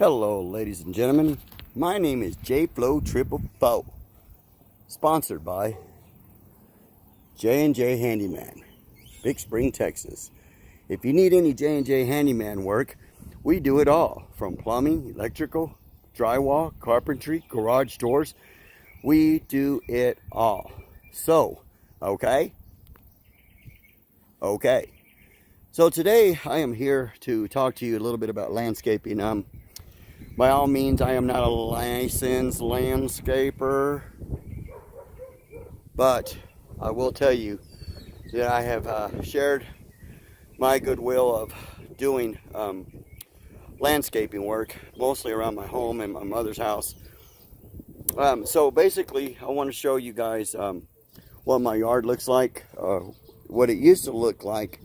Hello, ladies and gentlemen. My name is J-Flow Triple Foe, sponsored by J&J Handyman, Big Spring, Texas. If you need any J&J Handyman work, we do it all, from plumbing, electrical, drywall, carpentry, garage doors. We do it all. So, okay. So today I am here to talk to you a little bit about landscaping. By all means, I am not a licensed landscaper, but I will tell you that I have shared my goodwill of doing landscaping work, mostly around my home and my mother's house. So basically, I want to show you guys what my yard looks like. What it used to look like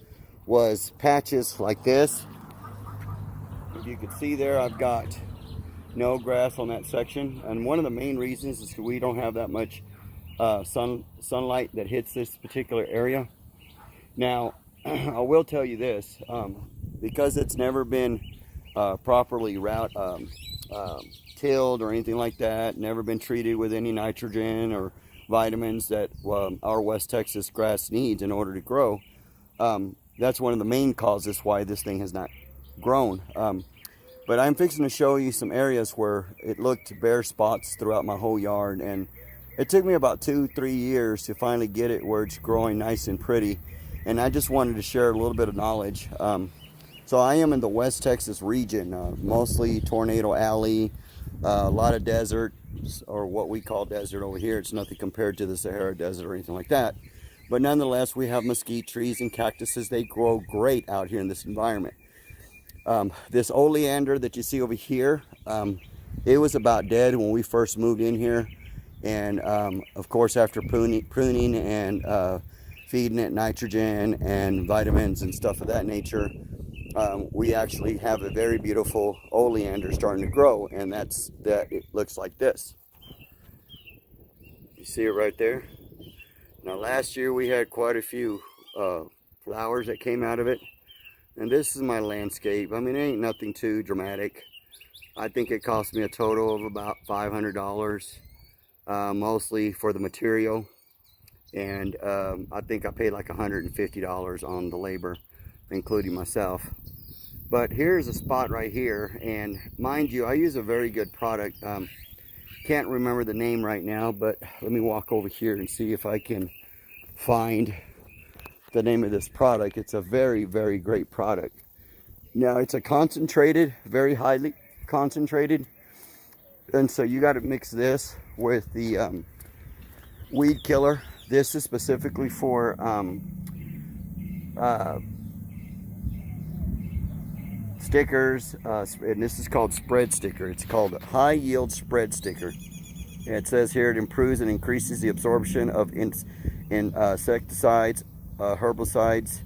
was patches like this. If you can see there, I've got no grass on that section, and one of the main reasons is we don't have that much sunlight that hits this particular area. Now, I will tell you this, because it's never been properly tilled or anything like that, never been treated with any nitrogen or vitamins that our West Texas grass needs in order to grow. That's one of the main causes why this thing has not grown. But I'm fixing to show you some areas where it looked bare spots throughout my whole yard, and it took me about 2-3 years to finally get it where it's growing nice and pretty. And I just wanted to share a little bit of knowledge. So I am in the West Texas region, mostly Tornado Alley, a lot of desert, or what we call desert over here. It's nothing compared to the Sahara Desert or anything like that. But nonetheless, we have mesquite trees and cactuses. They grow great out here in this environment. This oleander that you see over here, it was about dead when we first moved in here. And of course, after pruning and feeding it nitrogen and vitamins and stuff of that nature, we actually have a very beautiful oleander starting to grow, and it looks like this. You see it right there? Now last year we had quite a few flowers that came out of it. And this is my landscape. I mean, it ain't nothing too dramatic. I think it cost me a total of about $500, mostly for the material. And I think I paid like $150 on the labor, including myself. But here's a spot right here. And mind you, I use a very good product. Can't remember the name right now, but let me walk over here and see if I can find the name of this product. It's a very, very great product. Now, it's a concentrated, very highly concentrated, and so you got to mix this with the weed killer. This is specifically for stickers, and this is called spread sticker. It's called high yield spread sticker. And it says here it improves and increases the absorption of insecticides, herbicides,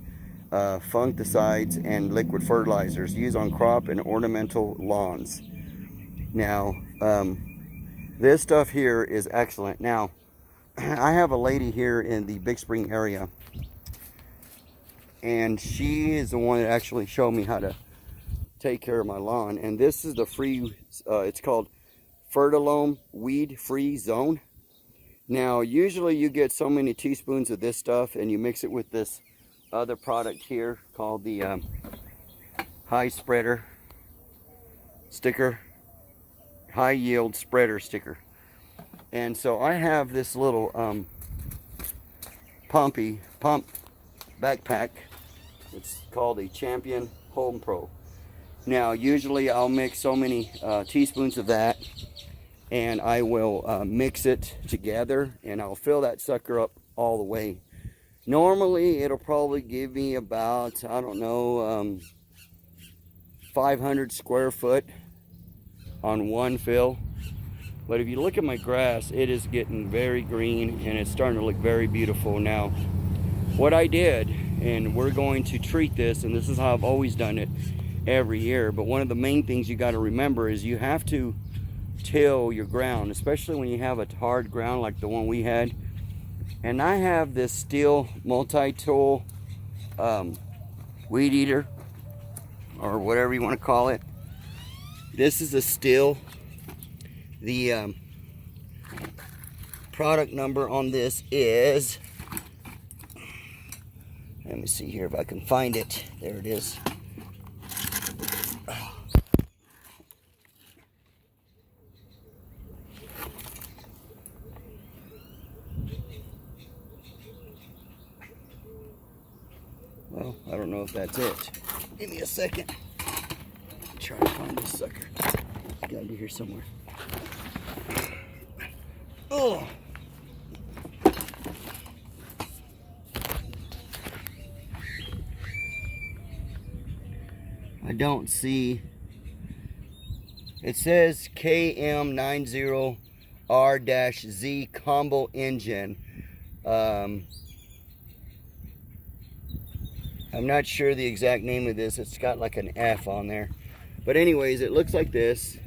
fungicides, and liquid fertilizers used on crop and ornamental lawns. Now, this stuff here is excellent. Now, I have a lady here in the Big Spring area, and she is the one that actually showed me how to take care of my lawn. And this is the free, it's called Fertilome Weed Free Zone. Now, usually you get so many teaspoons of this stuff and you mix it with this other product here called the high spreader sticker, high yield spreader sticker. And so I have this little pump backpack. It's called a Champion Home Pro. Now, usually I'll mix so many teaspoons of that, and I will mix it together, and I'll fill that sucker up all the way. Normally, it'll probably give me about, I don't know, 500 square foot on one fill. But if you look at my grass, it is getting very green, and it's starting to look very beautiful. Now, what I did, and we're going to treat this, and this is how I've always done it every year, but one of the main things you got to remember is you have to till your ground, especially when you have a hard ground like the one we had. And I have this steel multi-tool weed eater, or whatever you want to call it. This is a Stihl. The product number on this is, let me see here if I can find it. There it is. Well, I don't know if that's it. Give me a second. Try to find this sucker. It's gotta be here somewhere. Oh! I don't see. It says KM90R-Z combo engine. I'm not sure the exact name of this. It's got like an F on there. But anyways, it looks like this.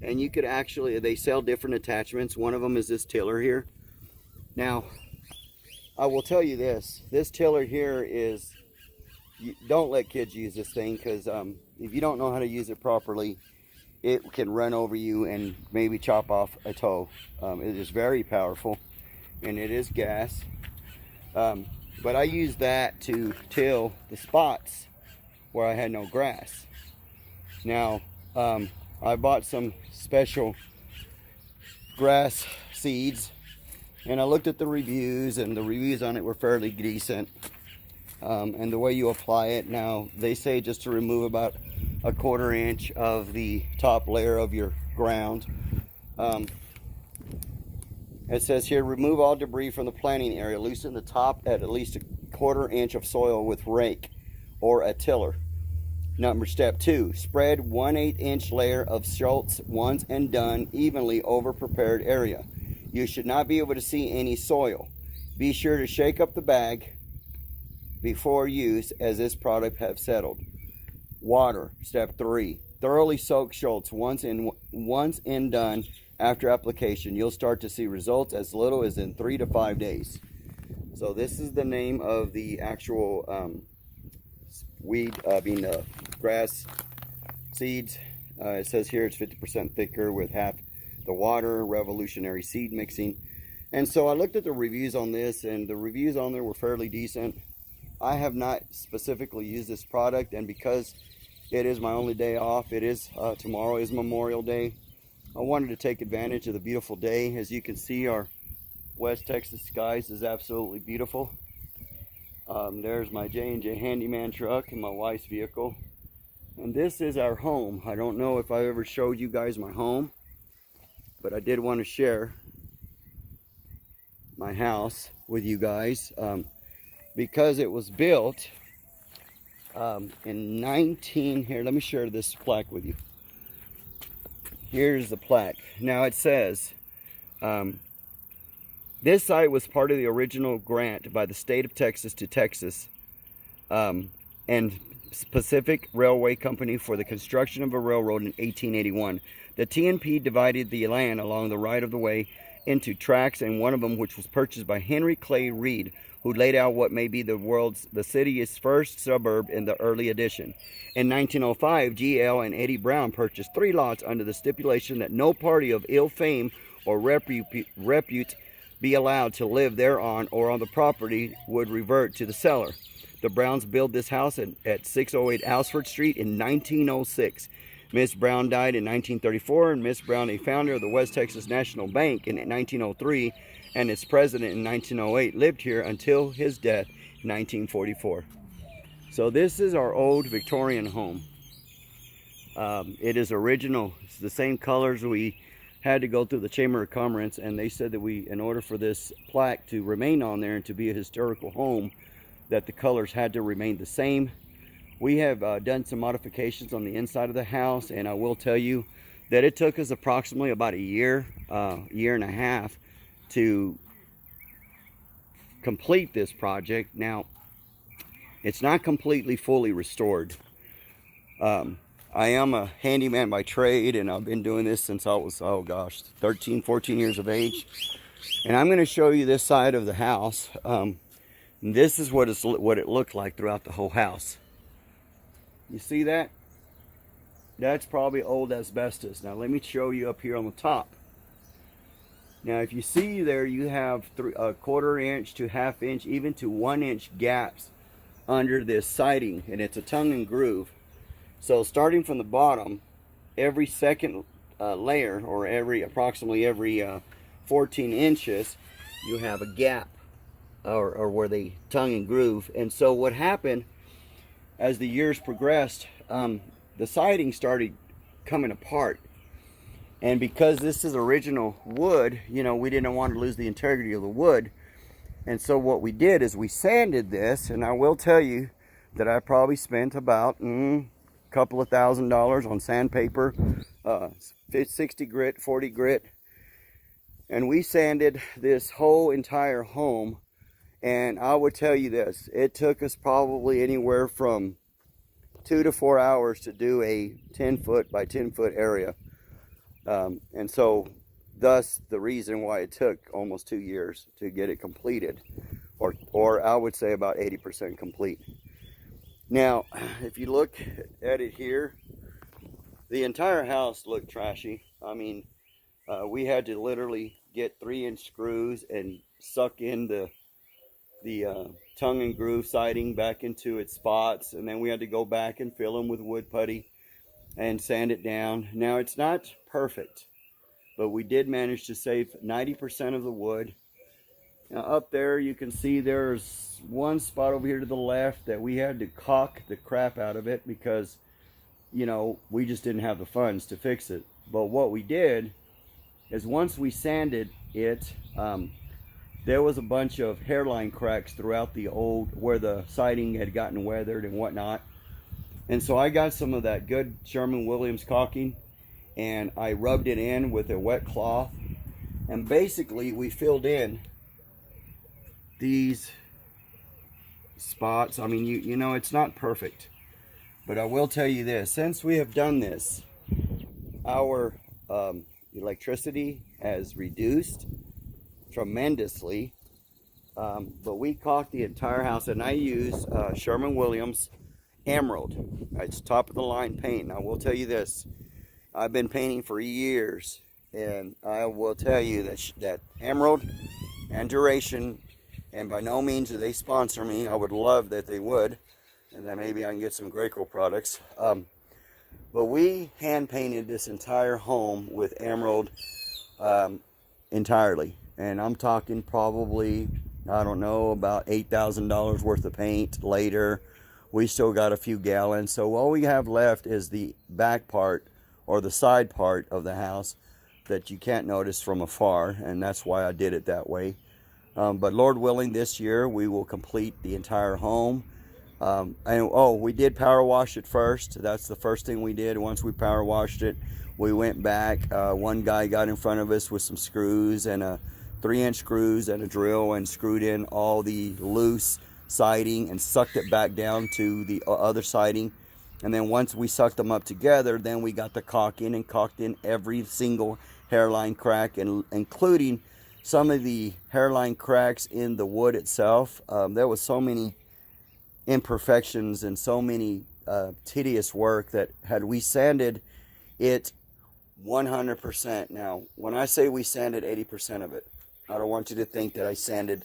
And you could actually, they sell different attachments. One of them is this tiller here. Now, I will tell you this. This tiller here is, don't let kids use this thing, because if you don't know how to use it properly, it can run over you and maybe chop off a toe. It is very powerful, and it is gas. But I used that to till the spots where I had no grass. Now, I bought some special grass seeds, and I looked at the reviews, and the reviews on it were fairly decent. And the way you apply it, now they say just to remove about a 1/4 inch of the top layer of your ground. It says here, remove all debris from the planting area. Loosen the top at least a 1/4 inch of soil with rake or a tiller. Step 2, spread 1/8 inch layer of Schultz once and done evenly over prepared area. You should not be able to see any soil. Be sure to shake up the bag before use, as this product have settled. Water. Step 3, thoroughly soak Schultz once and done. After application, you'll start to see results as little as in 3 to 5 days. So this is the name of the actual grass seeds. It says here it's 50% thicker with half the water, revolutionary seed mixing. And so I looked at the reviews on this, and the reviews on there were fairly decent. I have not specifically used this product, and because it is my only day off, it is tomorrow is Memorial Day. I wanted to take advantage of the beautiful day. As you can see, our West Texas skies is absolutely beautiful. There's my J&J Handyman truck and my wife's vehicle. And this is our home. I don't know if I ever showed you guys my home, but I did want to share my house with you guys because it was built in here, let me share this plaque with you. Here's the plaque. Now it says, this site was part of the original grant by the state of Texas to Texas and Pacific Railway Company for the construction of a railroad in 1881. The TNP divided the land along the right of the way into tracts, and one of them, which was purchased by Henry Clay Reed, who laid out what may be the city's first suburb in the early edition. In 1905, G.L. and Eddie Brown purchased 3 lots under the stipulation that no party of ill fame or repute be allowed to live thereon or on the property would revert to the seller. The Browns built this house at 608 Alsford Street in 1906. Miss Brown died in 1934, and Miss Brown, a founder of the West Texas National Bank in 1903, and its president in 1908, lived here until his death in 1944. So this is our old Victorian home. It is original. It's the same colors. We had to go through the Chamber of Commerce, and they said that in order for this plaque to remain on there and to be a historical home, that the colors had to remain the same. We have done some modifications on the inside of the house, and I will tell you that it took us approximately about a year and a half to complete this project. Now, it's not completely fully restored. I am a handyman by trade, and I've been doing this since I was, 13, 14 years of age. And I'm going to show you this side of the house. This is what it looked like throughout the whole house. You see that? That's probably old asbestos. Now let me show you up here on the top. Now if you see there, you have a 1/4 inch to 1/2 inch, even to 1 inch gaps under this siding, and it's a tongue and groove. So starting from the bottom, every second layer, or approximately every 14 inches, you have a gap, or where they tongue and groove. And so what happened as the years progressed, the siding started coming apart. And because this is original wood, you know, we didn't want to lose the integrity of the wood. And so what we did is we sanded this, and I will tell you that I probably spent about couple of $1,000s on sandpaper, 60 grit, 40 grit, and we sanded this whole entire home. And I would tell you this, it took us probably anywhere from 2 to 4 hours to do a 10-foot by 10-foot area, and so thus the reason why it took almost 2 years to get it completed, or I would say about 80% complete. Now, if you look at it here, the entire house looked trashy. I mean, we had to literally get 3-inch screws and suck in the tongue and groove siding back into its spots, and then we had to go back and fill them with wood putty and sand it down. Now, it's not perfect, but we did manage to save 90% of the wood. Now up there you can see there's one spot over here to the left that we had to caulk the crap out of it because, you know, we just didn't have the funds to fix it. But what we did is once we sanded it, there was a bunch of hairline cracks throughout the old, where the siding had gotten weathered and whatnot. And so I got some of that good Sherwin-Williams caulking, and I rubbed it in with a wet cloth, and basically we filled in these spots. I mean, you know, it's not perfect, but I will tell you this, since we have done this, our electricity has reduced tremendously. But we caulked the entire house, and I use Sherwin-Williams Emerald. It's top of the line paint. And I will tell you this, I've been painting for years, and I will tell you that Emerald and Duration, and by no means do they sponsor me, I would love that they would, and then maybe I can get some Graco products. But we hand painted this entire home with Emerald entirely, and I'm talking probably, I don't know, about $8,000 worth of paint later. We still got a few gallons, so all we have left is the back part, or the side part of the house that you can't notice from afar, and that's why I did it that way. But Lord willing, this year we will complete the entire home. We did power wash it first. That's the first thing we did. Once we power washed it, we went back. One guy got in front of us with some screws and a 3-inch screws and a drill, and screwed in all the loose siding and sucked it back down to the other siding. And then once we sucked them up together, then we got the caulk in and caulked in every single hairline crack, and including some of the hairline cracks in the wood itself. There was so many imperfections and so many tedious work that had we sanded it 100%. Now, when I say we sanded 80% of it, I don't want you to think that I sanded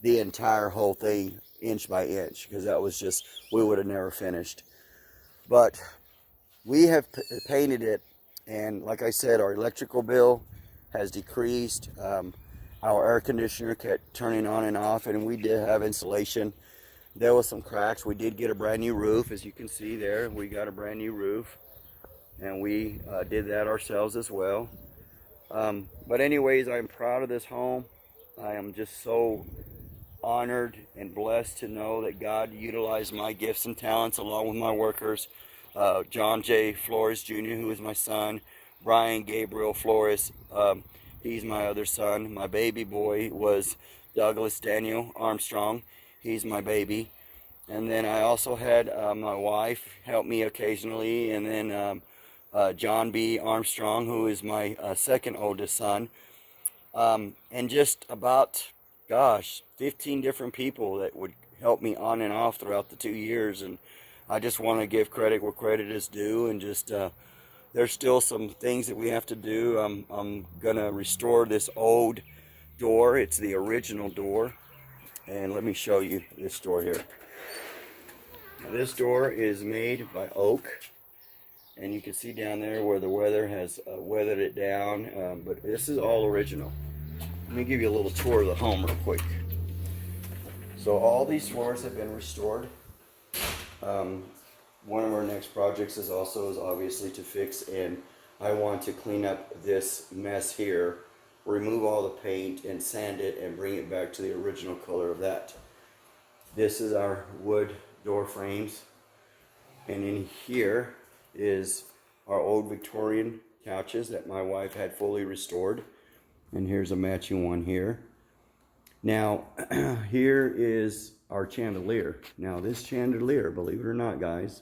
the entire whole thing inch by inch, because that was just, we would have never finished. But we have painted it, and like I said, our electrical bill has decreased. Our air conditioner kept turning on and off, and we did have insulation. There was some cracks. We did get a brand new roof, as you can see there. We got a brand new roof, and we did that ourselves as well. But anyways, I'm proud of this home. I am just so honored and blessed to know that God utilized my gifts and talents along with my workers. John J. Flores Jr., who is my son. Brian Gabriel Flores, he's my other son. My baby boy was Douglas Daniel Armstrong. He's my baby. And then I also had my wife help me occasionally, and then John B. Armstrong, who is my second oldest son. And just about, 15 different people that would help me on and off throughout the 2 years. And I just want to give credit where credit is due, and just there's still some things that we have to do. I'm gonna restore this old door. It's the original door, and let me show you this door here. Now, this door is made by oak, and you can see down there where the weather has weathered it down, but this is all original. Let me give you a little tour of the home real quick. So all these floors have been restored. One of our next projects is obviously to fix, and I want to clean up this mess here, remove all the paint and sand it and bring it back to the original color of that. This is our wood door frames, and in here is our old Victorian couches that my wife had fully restored, and here's a matching one here. Now here is our chandelier. Now this chandelier, believe it or not guys,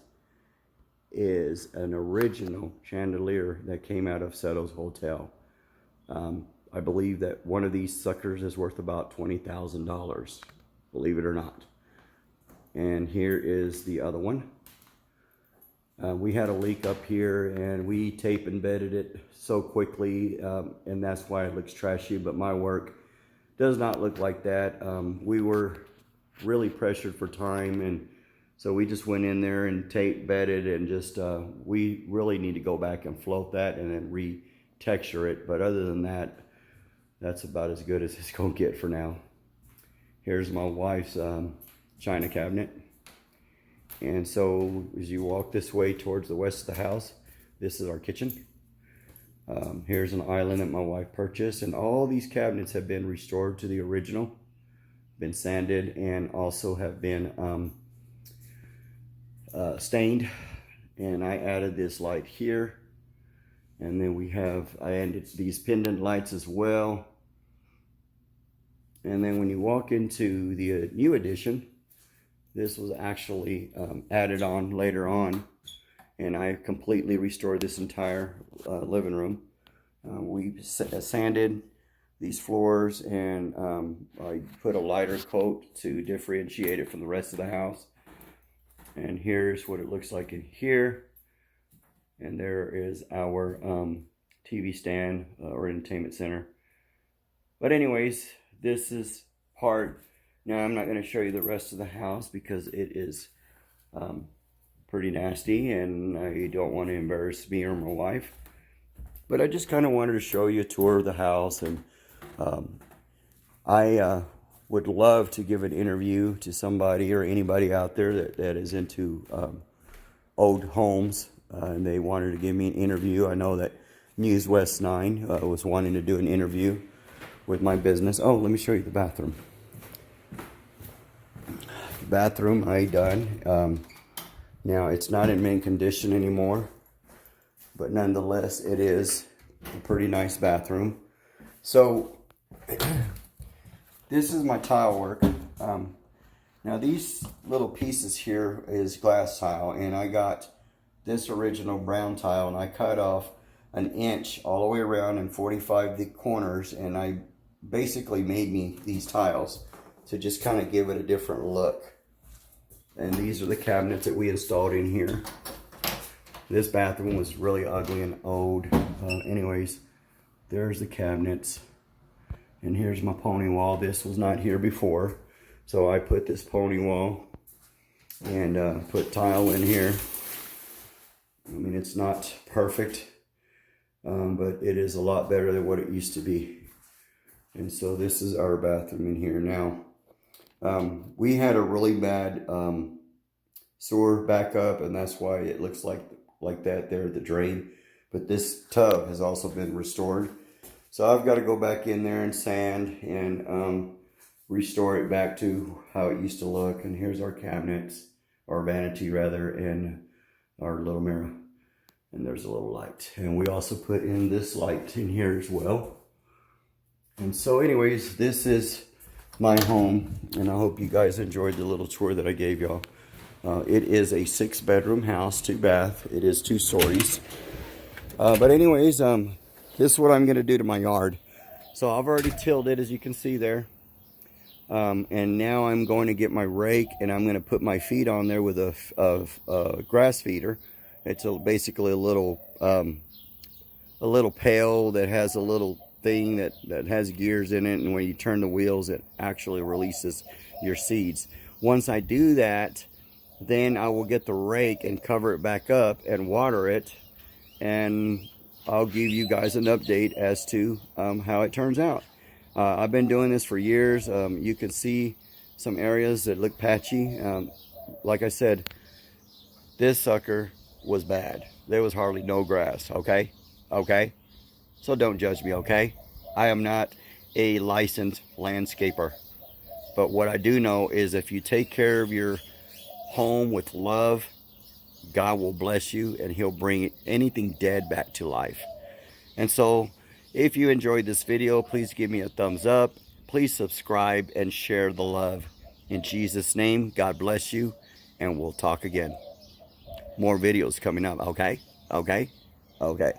is an original chandelier that came out of Seto's Hotel. I believe that one of these suckers is worth about $20,000, believe it or not. And here is the other one. We had a leak up here, and we tape embedded it so quickly, and that's why it looks trashy, but my work does not look like that. We were really pressured for time, and so we just went in there and tape bedded, and just we really need to go back and float that and then re-texture it. But other than that, that's about as good as it's gonna get for now. Here's my wife's china cabinet. And so as you walk this way towards the west of the house, this is our kitchen. Here's an island that my wife purchased, and all these cabinets have been restored to the original, been sanded, and also have been stained. And I added this light here, and then I added these pendant lights as well. And then when you walk into the new addition, this was actually added on later on, and I completely restored this entire living room. We sanded these floors, and I put a lighter coat to differentiate it from the rest of the house. And here's what it looks like in here. And there is our TV stand or entertainment center. But anyways, this is part. Now I'm not going to show you the rest of the house because it is pretty nasty, and I don't want to embarrass me or my wife. But I just kind of wanted to show you a tour of the house, and I would love to give an interview to somebody or anybody out there that is into old homes, and they wanted to give me an interview. I know that News West 9 was wanting to do an interview with my business. Oh, let me show you the bathroom. Bathroom I done. Now it's not in mint condition anymore, but nonetheless it is a pretty nice bathroom. So this is my tile work. Now these little pieces here is glass tile, and I got this original brown tile, and I cut off an inch all the way around and 45 the corners, and I basically made me these tiles to just kind of give it a different look. And these are the cabinets that we installed in here. This bathroom was really ugly and old. Anyways, there's the cabinets. And here's my pony wall. This was not here before, so I put this pony wall and put tile in here. I mean, it's not perfect, but it is a lot better than what it used to be. And so this is our bathroom in here now. We had a really bad sewer backup, and that's why it looks like that there, the drain. But this tub has also been restored. So I've got to go back in there and sand and restore it back to how it used to look. And here's our cabinets, or vanity rather, and our little mirror. And there's a little light. And we also put in this light in here as well. And so anyways, this is my home, and I hope you guys enjoyed the little tour that I gave y'all. It is a 6-bedroom house, 2 bath. It is 2 stories. But anyways, this is what I'm going to do to my yard. So I've already tilled it, as you can see there. And now I'm going to get my rake, and I'm going to put my feed on there with a grass feeder. It's basically a little pail that has a little thing that has gears in it, and when you turn the wheels, it actually releases your seeds. Once I do that, then I will get the rake and cover it back up and water it, and I'll give you guys an update as to how it turns out. I've been doing this for years. You can see some areas that look patchy. Like I said, this sucker was bad. There was hardly no grass, okay? Okay? So don't judge me, okay? I am not a licensed landscaper. But what I do know is if you take care of your home with love, God will bless you, and he'll bring anything dead back to life. And so if you enjoyed this video, please give me a thumbs up. Please subscribe and share the love. In Jesus' name, God bless you, and we'll talk again. More videos coming up, okay? Okay? Okay.